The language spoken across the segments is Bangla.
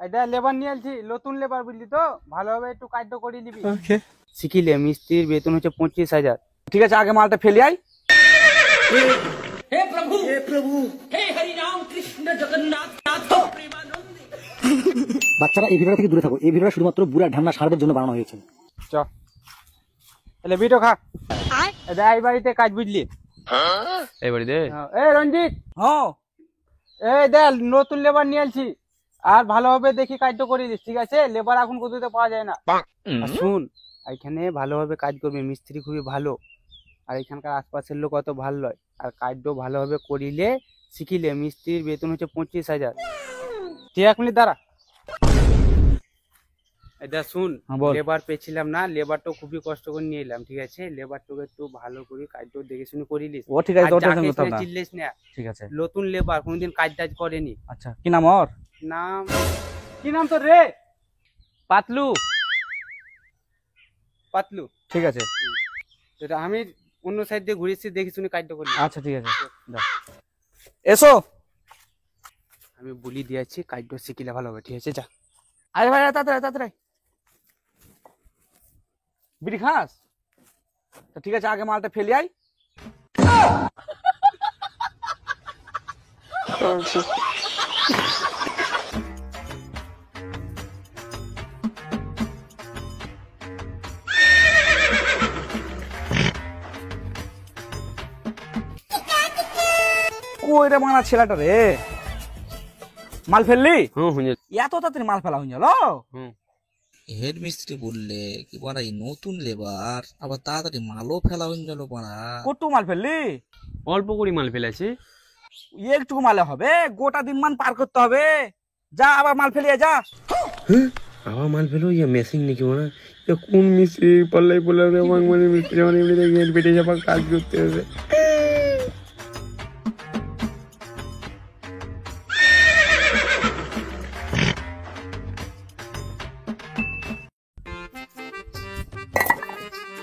এটা লেবার নিয়ে আসছি, নতুন লেবার বুঝলি তো, ভালোভাবে একটু কাজ করে নিবি। শিখিলে মিস্ত্রির বেতন হচ্ছে 25,000। ঠিক আছে, আগে মালটা ফেলে আই। हे प्रभु हे हरि राम कृष्ण जगन्नाथ नाथ प्रेमानंद। বাচ্চারা এই ভিডিওটা থেকে দূরে থাকো। এই ভিডিওটা শুধুমাত্র বুড়া ঢামনা সারদের জন্য বানানো হয়েছে। চ তাহলে বিটো খা। এটা এই বাড়িতে কাজ বুঝলি, এই বাড়িতে এই রঞ্জিত, হ্যাঁ এই দেখ নতুন লেবার নিয়ে আসছি, আর ভালোভাবে দেখি কাজটা করে দিস, ঠিক আছে? লেবার এখন কোথাও পাওয়া যায় না। আর শুন, এখানে ভালোভাবে কাজ করবে, মিস্ত্রি খুবই ভালো, আর এখানকার আশপাশের লোক অত ভালো নয়, আর কাজটা ভালোভাবে করিলে শিখিলে মিস্ত্রির বেতন হচ্ছে 25,000। তুই 1 মিনিট দাঁড়া। এটা শুন, লেবার পেয়েছিলাম না, লেবারটা খুবই কষ্ট করে নিয়ে এলাম, ঠিক আছে? লেবারটাকে একটু ভালো করে কাজটা দেখে শুনে করিলিস। ও ঠিক আছে, চিল্লিস না, ঠিক আছে। নতুন লেবার কোনদিন কাজ টাজ করেনি। আচ্ছা, কি নাম ওর? নাম কি নাম তোর রে? পাতলু। পাতলু, ঠিক আছে। এটা আমি অন্য সাইড দিয়ে ঘুরেছি, দেখি শুনে কাজটা করি। আচ্ছা ঠিক আছে, এসো। আমি বলি দিয়েছি, কাজটা শিখিলে ভালো হবে, ঠিক আছে? যা আরে ভাই, তাড়াতাড়ি তাড়াতাড়ি। বিড়ি খাস? ঠিক আছে, আগে মালটা ফেলে আই। কই রে মানা ছেলেটা রে, মাল ফেললি? এত তাড়াতাড়ি মাল ফেলা হয়ে গেল? হেড মিস্ত্রি বললে কি বাড়া এই নতুন লেবার আবার তাড়াতাড়ি মালও ফেলা হয়ে গেল বাড়া। কত মাল ফেললি? অল্প করে মাল ফেলেছি। একটু মালে হবে? গোটা দিন মান পার করতে হবে। যা আবার মাল ফেলিয়ে যা। আবার মাল ফেলো, ইয়ে মেশিন নাকি মানে কোন মিস্ত্রি পাল্লাই বলে মানে মিস্ত্রি মানে এমনিতে গেট বেটে যাবার কাজ করতে হবে।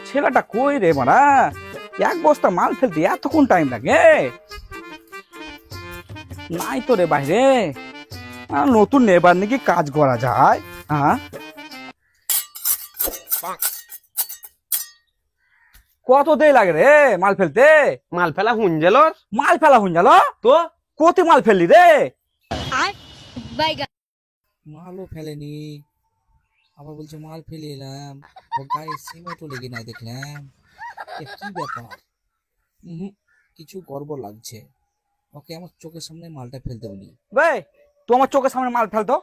ছেলেটা কই রে মারা, এক বস্তা মাল ফেলতে এতক্ষণ টাইম লাগে? নাই তো রে বাইরে। নতুন নেবার নাকি কাজ করা যায়? হ্যাঁ, কত দেরি লাগে রে মাল ফেলতে? মাল ফেলা হুঞ্জেল, মাল ফেলা হুন গেল তো কত মাল ফেললি রে? মালও ফেলেনি, আবার বলছে মাল ফেলে এলাম, ওর গায়ে সিমেন্টও লেগে নাই দেখলাম। কি ব্যাপার? কিছু গড়বড় লাগছে। ওকে আমার চোখের সামনে মালটা ফেলতে বলি। ভাই, তোমার চোখের সামনে মাল ফেলতো?